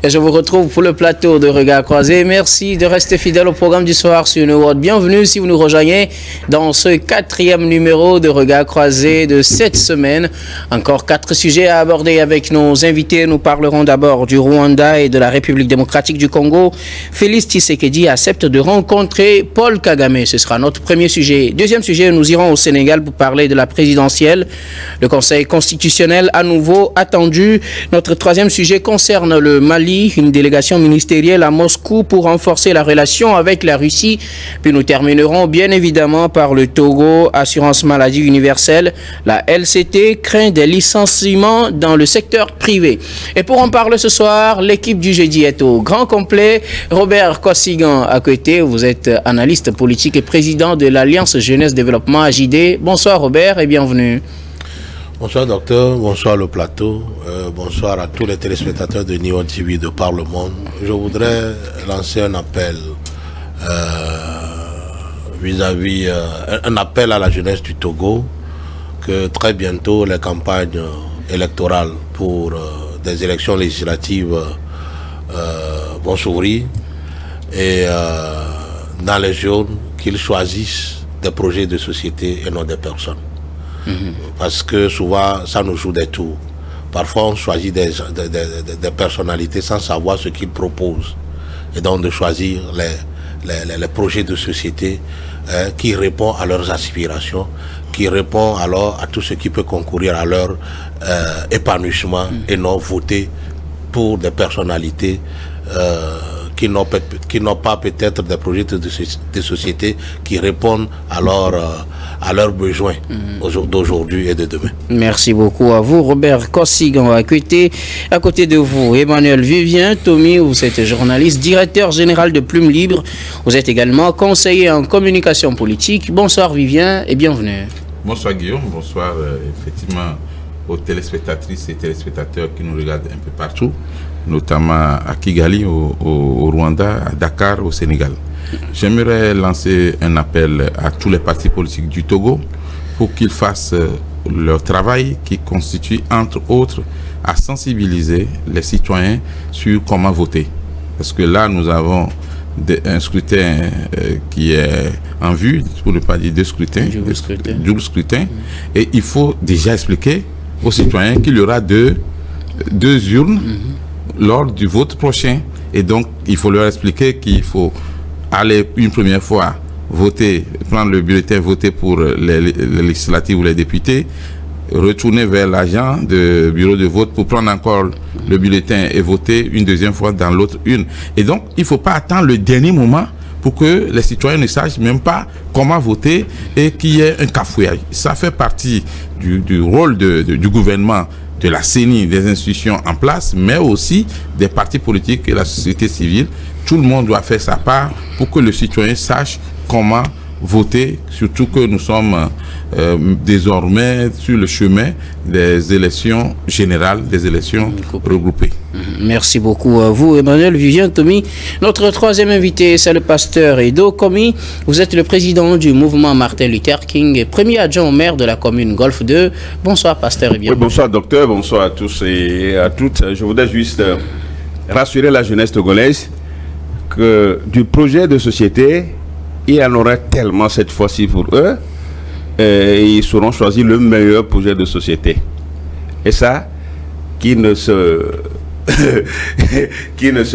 et je vous retrouve pour le plateau de Regard Croisé. Merci de rester fidèle au programme du soir sur New World. Bienvenue si vous nous rejoignez dans ce 4e numéro de Regard Croisé de cette semaine. Encore 4 sujets à aborder avec nos invités. Nous parlerons d'abord du Rwanda et de la République démocratique du Congo. Félix Tshisekedi accepte de rencontrer Paul Kagame. Ce sera notre premier sujet. Deuxième sujet, nous irons au Sénégal pour parler de la présidentielle. Le Conseil constitutionnel à nouveau attendu. Notre troisième sujet concerne le Mali, une délégation ministérielle à Moscou pour renforcer la relation avec la Russie. Puis nous terminerons bien évidemment par le Togo, assurance maladie universelle. La LCT craint des licenciements dans le secteur privé. Et pour en parler ce soir, l'équipe du jeudi est au grand complet. Robert Kossigan à côté, vous êtes analyste politique et président de l'Alliance Jeunesse Développement AJD. Bonsoir Robert et bienvenue. Bonsoir docteur, bonsoir le plateau, bonsoir à tous les téléspectateurs de New World TV de par le monde. Je voudrais lancer un appel un appel à la jeunesse du Togo, que très bientôt les campagnes électorales pour des élections législatives vont s'ouvrir et dans les zones qu'ils choisissent des projets de société et non des personnes. Parce que souvent, ça nous joue des tours. Parfois, on choisit des personnalités sans savoir ce qu'ils proposent. Et donc, de choisir les projets de société qui répondent à leurs aspirations, qui répondent alors à tout ce qui peut concourir à leur épanouissement et non voter pour des personnalités qui n'ont pas peut-être des projets de société qui répondent à leurs besoins d'aujourd'hui et de demain. Merci beaucoup à vous, Robert Kossigan. À côté de vous, Emmanuel Vivien Tommy, vous êtes journaliste, directeur général de Plume Libre. Vous êtes également conseiller en communication politique. Bonsoir Vivien et bienvenue. Bonsoir Guillaume, bonsoir effectivement aux téléspectatrices et téléspectateurs qui nous regardent un peu partout, notamment à Kigali, au Rwanda, à Dakar, au Sénégal. J'aimerais lancer un appel à tous les partis politiques du Togo pour qu'ils fassent leur travail qui constitue, entre autres, à sensibiliser les citoyens sur comment voter. Parce que là, nous avons un scrutin qui est en vue, pour ne pas dire double scrutin. Et il faut déjà expliquer aux citoyens qu'il y aura deux urnes lors du vote prochain. Et donc, il faut leur expliquer qu'il faut aller une première fois voter, prendre le bulletin, voter pour les législatives ou les députés, retourner vers l'agent de bureau de vote pour prendre encore le bulletin et voter une deuxième fois dans l'autre urne. Et donc, il ne faut pas attendre le dernier moment pour que les citoyens ne sachent même pas comment voter et qu'il y ait un cafouillage. Ça fait partie du rôle du gouvernement, de la CENI, des institutions en place, mais aussi des partis politiques et la société civile. Tout le monde doit faire sa part pour que le citoyen sache comment voter, surtout que nous sommes désormais sur le chemin des élections générales, des élections regroupées. Merci beaucoup à vous, Emmanuel Vivien Tommy. Notre troisième invité, c'est le pasteur Edo Komi. Vous êtes le président du mouvement Martin Luther King et premier adjoint au maire de la commune Golfe 2. Bonsoir, pasteur, et bienvenue. Oui, bonsoir, docteur. Bonsoir à tous et à toutes. Je voudrais juste rassurer la jeunesse togolaise que du projet de société, il y en aura tellement cette fois-ci pour eux, ils sauront choisir le meilleur projet de société. Et ça, qui ne se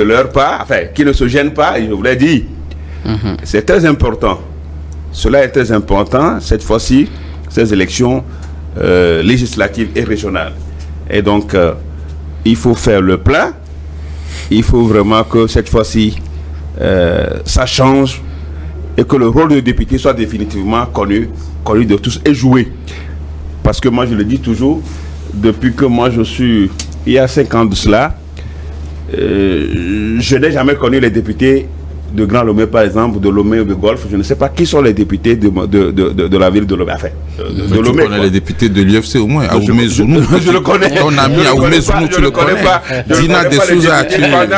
leurre pas, enfin, qui ne se gêne pas, je voulais dire. C'est très important. Cela est très important, cette fois-ci, ces élections législatives et régionales. Et donc, il faut faire le plein. Il faut vraiment que cette fois-ci, ça change et que le rôle de député soit définitivement connu de tous et joué. Parce que moi, je le dis toujours, depuis que moi je suis, il y a 5 ans de cela, je n'ai jamais connu les députés de Grand Lomé, par exemple, de Lomé ou de Golfe. Je ne sais pas qui sont les députés de la ville de Lomé. Enfin, de Lomé. Tu connais les députés de l'UFC au moins, Aoumé Zounou. Je le connais. Ton ami Aoumé Zounou, tu le connais. Dina de Souza, tu la connais.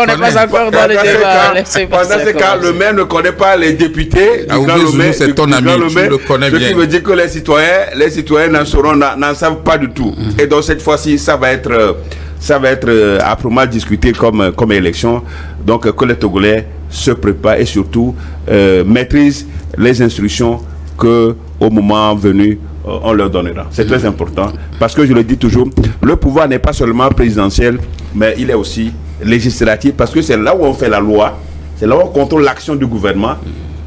On n'est pas encore dans les débats. Pendant ces cas, le maire ne connaît pas les députés. Aoumé Zounou, c'est ton ami, tu le connais bien. Ce qui veut dire que les citoyens n'en savent pas du tout. Et donc cette fois-ci, ça va être ça va être âprement discuté comme élection. Donc que les Togolais se préparent et surtout maîtrisent les instructions que au moment venu on leur donnera. C'est très important parce que je le dis toujours, le pouvoir n'est pas seulement présidentiel, mais il est aussi législatif parce que c'est là où on fait la loi, c'est là où on contrôle l'action du gouvernement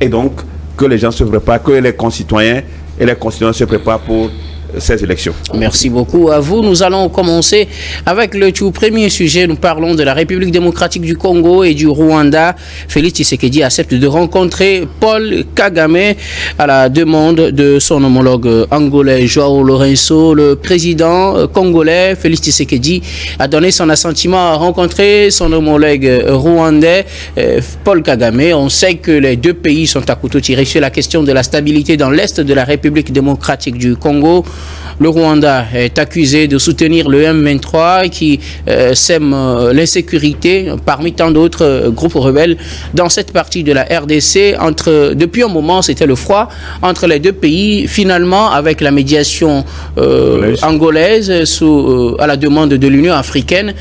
et donc que les gens se préparent, que les concitoyens et les concitoyens se préparent pour ces élections. Merci beaucoup à vous. Nous allons commencer avec le tout premier sujet. Nous parlons de la République démocratique du Congo et du Rwanda. Félix Tshisekedi accepte de rencontrer Paul Kagame à la demande de son homologue angolais João Lourenço. Le président congolais Félix Tshisekedi a donné son assentiment à rencontrer son homologue rwandais Paul Kagame. On sait que les deux pays sont à couteau tiré sur la question de la stabilité dans l'est de la République démocratique du Congo. Le Rwanda est accusé de soutenir le M23 qui sème l'insécurité parmi tant d'autres groupes rebelles dans cette partie de la RDC. Depuis un moment, c'était le froid entre les deux pays. Finalement, avec la médiation angolaise à la demande de l'Union africaine,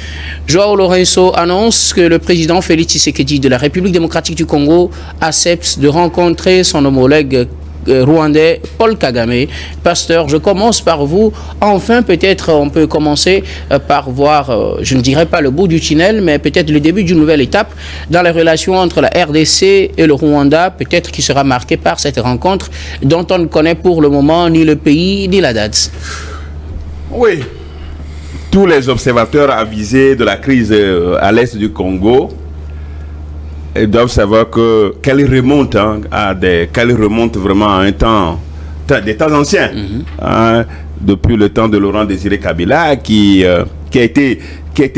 João Lourenço annonce que le président Félix Tshisekedi de la République démocratique du Congo accepte de rencontrer son homologue rwandais Paul Kagame. Pasteur, je commence par vous. Enfin, peut-être on peut commencer par voir, je ne dirais pas le bout du tunnel, mais peut-être le début d'une nouvelle étape dans les relations entre la RDC et le Rwanda, peut-être qui sera marquée par cette rencontre dont on ne connaît pour le moment ni le pays ni la date. Oui, tous les observateurs avisés de la crise à l'est du Congo ils doivent savoir qu'elle remonte vraiment à un temps, des temps anciens, depuis le temps de Laurent Désiré Kabila, qui a été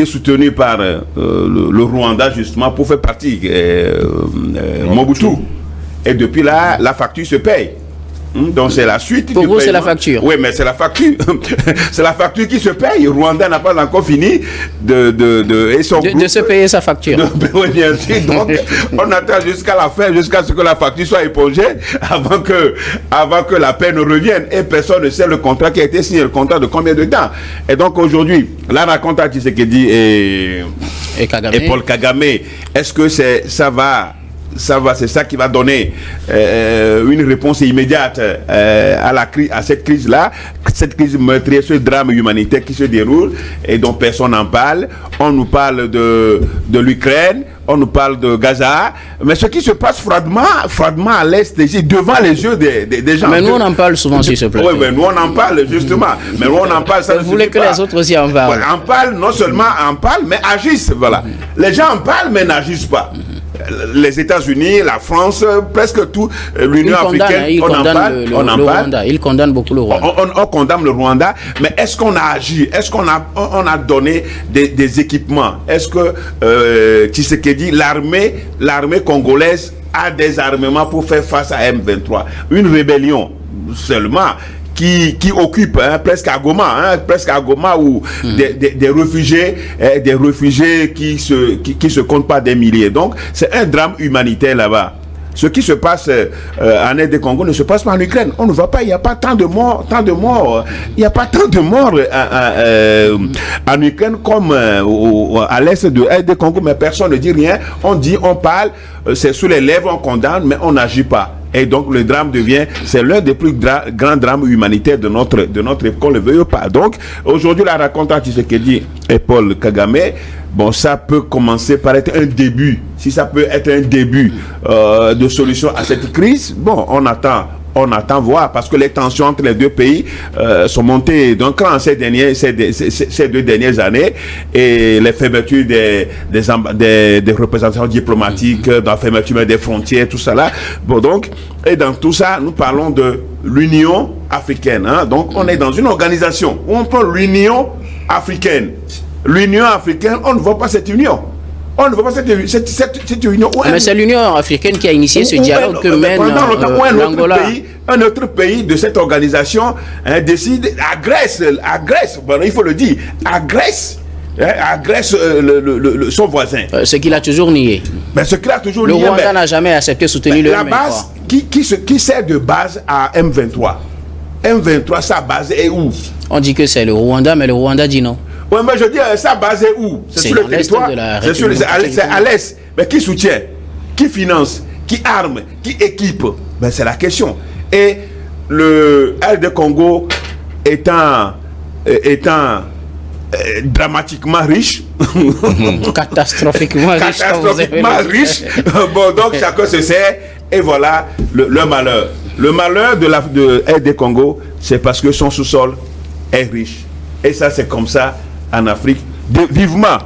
soutenu par le Rwanda justement pour faire partie Mobutu. Et depuis là, la facture se paye. Donc c'est la suite. Pour vous, c'est la facture. Oui, mais c'est la facture. C'est la facture qui se paye. Le Rwanda n'a pas encore fini de se payer sa facture. Oui, bien sûr. Donc, on attend jusqu'à la fin, jusqu'à ce que la facture soit épongée, avant que la paix ne revienne. Et personne ne sait le contrat qui a été signé, le contrat de combien de temps. Et donc aujourd'hui, la rencontre à Tshisekedi et Paul Kagame, est-ce que c'est ça qui va donner une réponse immédiate à cette crise-là, cette crise meurtrière, ce drame humanitaire qui se déroule et dont personne n'en parle. On nous parle de l'Ukraine, on nous parle de Gaza, mais ce qui se passe froidement à l'est, ici, devant les yeux des gens. Mais nous, on en parle souvent sur ce plateau. Oui, mais nous, on en parle, justement. Mais nous, on en parle. Vous voulez que les autres aussi en parlent. En parlent, non seulement en parlent, mais agissent. Voilà. Les gens en parlent, mais n'agissent pas. Les États-Unis, la France, presque tout, l'Union africaine, on en parle. Ils condamnent beaucoup le Rwanda. On condamne le Rwanda, mais est-ce qu'on a agi? Est-ce qu'on a donné des équipements? Est-ce que Tshisekedi, l'armée congolaise a des armements pour faire face à M23? Une rébellion seulement qui occupe presque à Goma où des réfugiés qui se comptent pas des milliers. Donc c'est un drame humanitaire là-bas. Ce qui se passe en Est du Congo ne se passe pas en Ukraine. On ne voit pas, il n'y a pas tant de morts. Il n'y a pas tant de morts en Ukraine comme à l'Est de Est du Congo, mais personne ne dit rien. On parle, c'est sous les lèvres, on condamne, mais on n'agit pas. Et donc le drame c'est l'un des plus grands drames humanitaires de notre époque, qu'on le veuille pas. Donc aujourd'hui la rencontre entre Tshisekedi et Paul Kagame, bon, ça peut commencer par être un début. Si ça peut être un début de solution à cette crise, bon, on attend voir, parce que les tensions entre les deux pays sont montées d'un cran ces deux dernières années, et les fermetures des représentations diplomatiques, dans la fermeture des frontières, tout ça là. Bon, donc, et dans tout ça, nous parlons de l'Union africaine. Donc, on est dans une organisation où on prend l'Union africaine. L'Union africaine, on ne voit pas cette union. On ne voit pas cette union. Mais c'est l'Union africaine qui a initié ce dialogue que mène l'Angola. Un autre pays de cette organisation décide, agresse, bon, il faut le dire, agresse son voisin. Ce qu'il a toujours nié. Mais ce qu'il a toujours nié. Le Rwanda n'a jamais accepté soutenir le M23. La base qui sert de base à M23. M23, sa base est où? On dit que c'est le Rwanda, mais le Rwanda dit non. Oui, mais je dis, ça basé où? C'est sur le territoire. C'est à l'est. Mais qui soutient? Qui finance? Qui arme? Qui équipe? Ben, c'est la question. Et le RD Congo étant dramatiquement riche, catastrophiquement riche. Bon, donc chacun se sait, et voilà le malheur. Le malheur de RD Congo, c'est parce que son sous-sol est riche. Et ça, c'est comme ça en Afrique. Vivement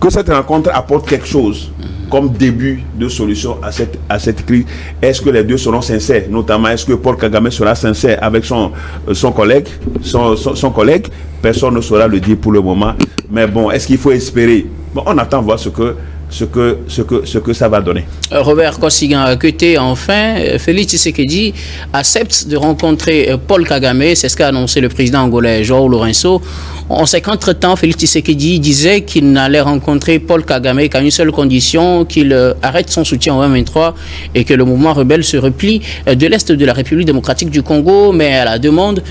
que cette rencontre apporte quelque chose comme début de solution à cette crise. Est-ce que les deux seront sincères? Notamment, est-ce que Paul Kagame sera sincère avec son collègue, son collègue? Personne ne saura le dire pour le moment. Mais bon, est-ce qu'il faut espérer? Bon, on attend voir ce que ça va donner. Robert Kosigan a côté, enfin, Félix Tshisekedi accepte de rencontrer Paul Kagame, c'est ce qu'a annoncé le président angolais João Lourenço. On sait qu'entre-temps, Félix Tshisekedi disait qu'il n'allait rencontrer Paul Kagame qu'à une seule condition, qu'il arrête son soutien au M23 et que le mouvement rebelle se replie de l'Est de la République démocratique du Congo, mais à la demande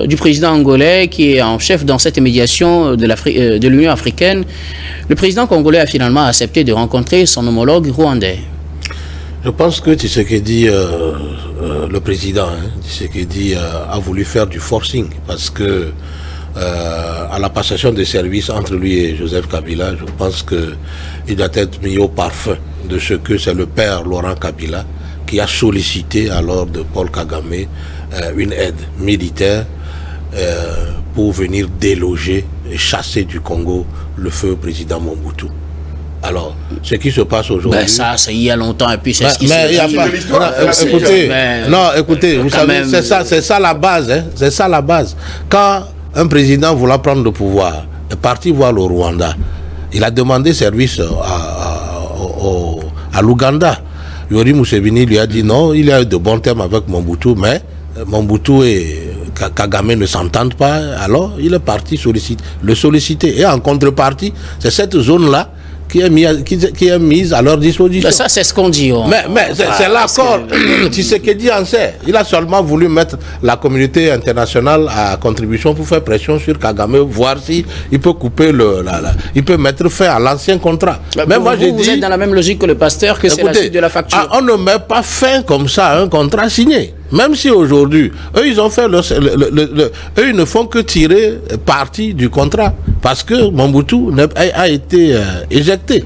du président angolais qui est en chef dans cette médiation de l'Union africaine. Le président congolais a finalement accepté de rencontrer son homologue rwandais. Je pense que Tshisekedi, le président, Tshisekedi a voulu faire du forcing parce que à la passation des services entre lui et Joseph Kabila, je pense qu'il doit être mis au parfum de ce que c'est le père Laurent Kabila qui a sollicité alors de Paul Kagame une aide militaire pour venir déloger et chasser du Congo le feu président Mobutu. Alors, ce qui se passe aujourd'hui... Ben ça, c'est il y a longtemps, et puis c'est ce qui se passe. Écoutez, vous savez, c'est ça la base. Hein, c'est ça la base. Quand un président voulant prendre le pouvoir est parti voir le Rwanda, il a demandé service à l'Ouganda. Yoweri Museveni lui a dit non, il a eu de bons termes avec Mobutu, mais Mobutu et Kagame ne s'entendent pas, alors il est parti le solliciter. Et en contrepartie, c'est cette zone-là qui est mise à leur disposition. Ça, c'est ce qu'on dit. Mais c'est l'accord. Tshisekedi en sait. Il a seulement voulu mettre la communauté internationale à contribution pour faire pression sur Kagame, voir si il peut couper il peut mettre fin à l'ancien contrat. Mais moi, vous êtes dans la même logique que le pasteur, que c'est la suite de la facture. On ne met pas fin comme ça à un contrat signé. Même si aujourd'hui, eux, ils ont fait eux, ils ne font que tirer parti du contrat. Parce que Mobutu a été éjecté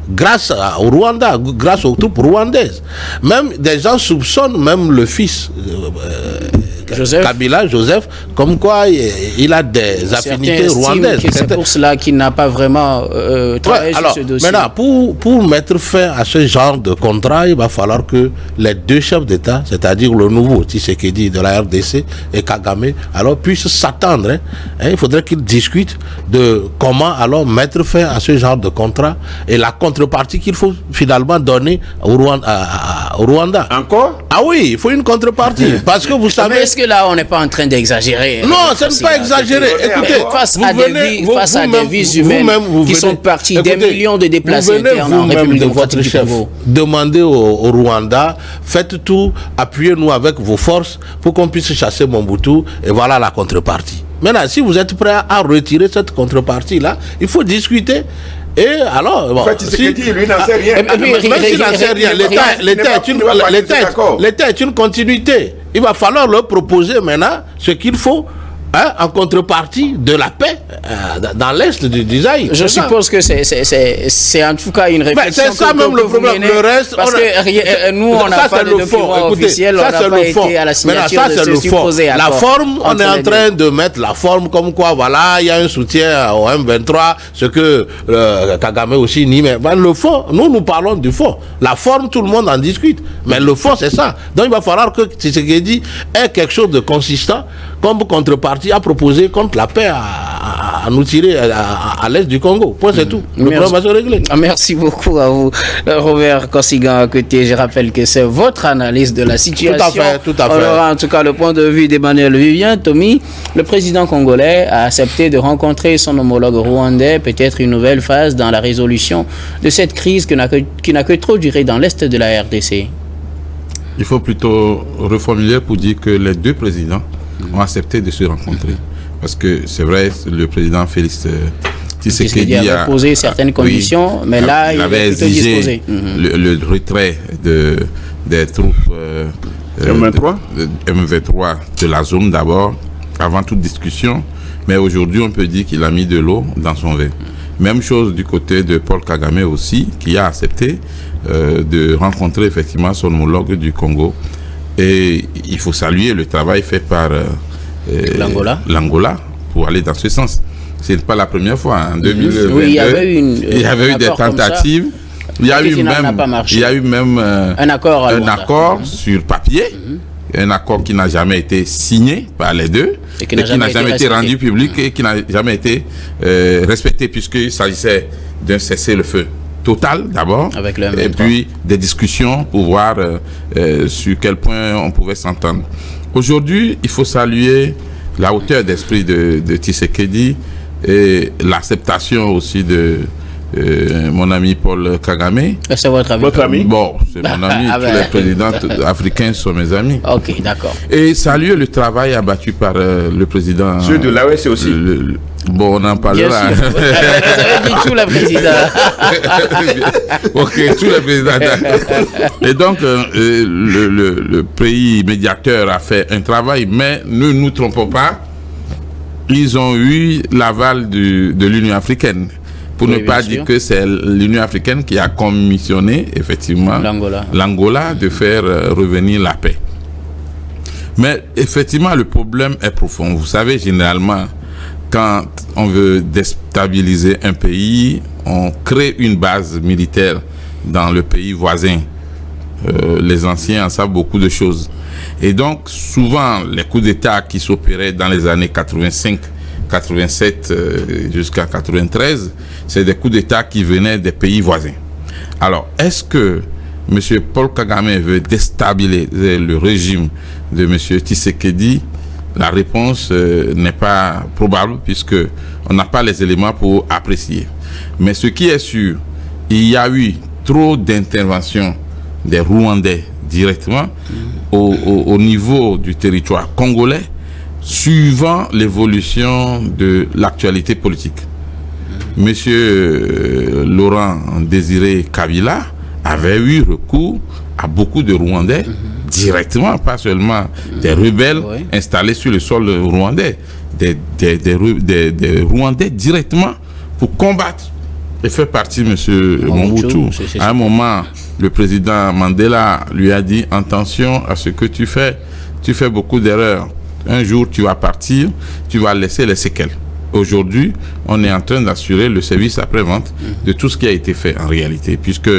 grâce au Rwanda, grâce aux troupes rwandaises. Même des gens soupçonnent même le fils Kabila, Joseph, comme quoi il a des affinités rwandaises. C'est pour cela qu'il n'a pas vraiment travaillé sur ce dossier. Maintenant, pour mettre fin à ce genre de contrat, il va falloir que les deux chefs d'État, c'est-à-dire le nouveau Tshisekedi de la RDC et Kagame, alors puissent s'attendre. Il faudrait qu'ils discutent de comment alors mettre fin à ce genre de contrat et la contrepartie qu'il faut finalement donner au Rwanda. Encore? Ah oui, il faut une contrepartie. Parce que vous savez... Mais est-ce que là, on n'est pas en train d'exagérer? Non, ce n'est pas exagéré. Écoutez, face à des vies humaines qui sont parties, des millions de déplacés internes en République démocratique du Congo. Demandez au Rwanda, faites tout, appuyez-nous avec vos forces pour qu'on puisse chasser Mobutu, et voilà la contrepartie. Maintenant, si vous êtes prêt à retirer cette contrepartie-là, il faut discuter. Et alors, bon, lui n'en sait rien. Même s'il n'en sait rien, l'État est une continuité. Il va falloir leur proposer maintenant ce qu'il faut en contrepartie de la paix dans l'Est du Zaïre. Je suppose que c'est en tout cas une réflexion. C'est ça même le problème. Le reste, parce que nous, on n'a pas de document officiel, on n'a pas été à la signature de ce supposé accord. La forme, on est en train de mettre la forme comme quoi, voilà, il y a un soutien au M23, ce que Kagame aussi nie. Mais le fond, nous parlons du fond. La forme, tout le monde en discute. Mais le fond, c'est ça. Donc il va falloir que Tshisekedi ait quelque chose de consistant comme contrepartie à proposer contre la paix à nous tirer à l'est du Congo. Point, c'est tout. Le problème va se régler. Merci beaucoup à vous, Robert Kosigan à côté. Je rappelle que c'est votre analyse de la situation. Tout à fait. On aura en tout cas le point de vue d'Emmanuel Vivien. Tommy, le président congolais a accepté de rencontrer son homologue rwandais, peut-être une nouvelle phase dans la résolution de cette crise qui n'a que trop duré dans l'est de la RDC. Il faut plutôt reformuler pour dire que les deux présidents ont accepté de se rencontrer. Parce que c'est vrai, le président Félix Tshisekedi avait posé certaines conditions, mais là, il avait plutôt exigé disposé. le retrait des troupes M23 de la zone d'abord, avant toute discussion. Mais aujourd'hui, on peut dire qu'il a mis de l'eau dans son vin. Même chose du côté de Paul Kagame aussi, qui a accepté de rencontrer effectivement son homologue du Congo. Et il faut saluer le travail fait par l'Angola pour aller dans ce sens. Ce n'est pas la première fois. En 2022, oui, il y avait eu des tentatives. Il y a eu même un accord sur papier, un accord qui n'a jamais été signé par les deux, et qui n'a jamais été rendu public et qui n'a jamais été respecté, puisqu'il s'agissait d'un cessez-le-feu total d'abord, et puis des discussions pour voir sur quel point on pouvait s'entendre. Aujourd'hui, il faut saluer la hauteur d'esprit de Tshisekedi et l'acceptation aussi de mon ami Paul Kagame. C'est votre ami? Bon, c'est mon ami. Tous les présidents africains sont mes amis. Ok, d'accord. Et saluer le travail abattu par le président. Ceux de l'AOS aussi. Bon, on en parlera. Bien sûr. Vous avez dit tout le président. Ok, tous les présidents. Et donc, le pays médiateur a fait un travail, mais ne nous trompons pas, ils ont eu l'aval de l'Union africaine. Pour ne pas dire que c'est l'Union africaine qui a commissionné, effectivement, l'Angola de faire revenir la paix. Mais, effectivement, le problème est profond. Vous savez, généralement, quand on veut déstabiliser un pays, on crée une base militaire dans le pays voisin. Les anciens en savent beaucoup de choses. Et donc, souvent, les coups d'État qui s'opéraient dans les années 85, 87 jusqu'à 93, c'est des coups d'État qui venaient des pays voisins. Alors, est-ce que M. Paul Kagame veut déstabiliser le régime de M. Tshisekedi? La réponse n'est pas probable, puisque on n'a pas les éléments pour apprécier. Mais ce qui est sûr, il y a eu trop d'interventions des Rwandais directement au niveau du territoire congolais, suivant l'évolution de l'actualité politique. Monsieur Laurent Désiré Kabila avait eu recours à beaucoup de Rwandais directement, pas seulement des rebelles installés sur le sol rwandais, des Rwandais directement pour combattre et faire partie de M. Mobutu. À un moment, le président Mandela lui a dit: attention à ce que tu fais beaucoup d'erreurs. Un jour, tu vas partir, tu vas laisser les séquelles. Aujourd'hui, on est en train d'assurer le service après-vente de tout ce qui a été fait en réalité, puisque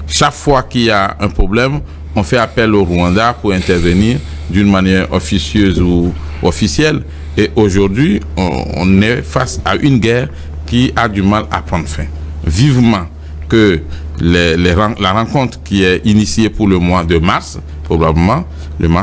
chaque fois qu'il y a un problème, on fait appel au Rwanda pour intervenir d'une manière officieuse ou officielle. Et aujourd'hui, on est face à une guerre qui a du mal à prendre fin. Vivement que la rencontre qui est initiée pour le mois de mars, probablement, le mois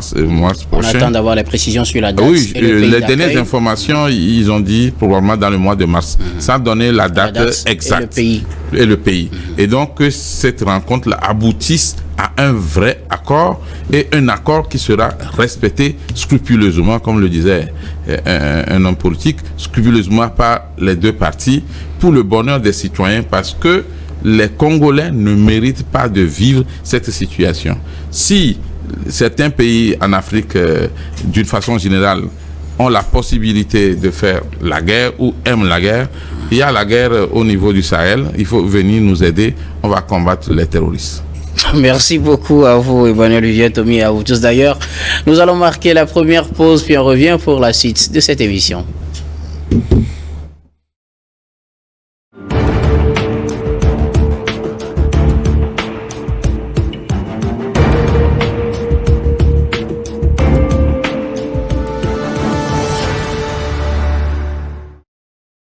prochain. On attend d'avoir les précisions sur la date. Oui, les dernières informations, ils ont dit probablement dans le mois de mars, sans donner la date exacte. Et le pays. Et donc, que cette rencontre-là aboutisse à un vrai accord, et un accord qui sera respecté scrupuleusement, comme le disait un homme politique, scrupuleusement par les deux parties, pour le bonheur des citoyens, parce que les Congolais ne méritent pas de vivre cette situation. Si certains pays en Afrique, d'une façon générale, ont la possibilité de faire la guerre ou aiment la guerre, il y a la guerre au niveau du Sahel. Il faut venir nous aider. On va combattre les terroristes. Merci beaucoup à vous, Emmanuel Vivien-Tomi, et à vous tous d'ailleurs. Nous allons marquer la première pause, puis on revient pour la suite de cette émission.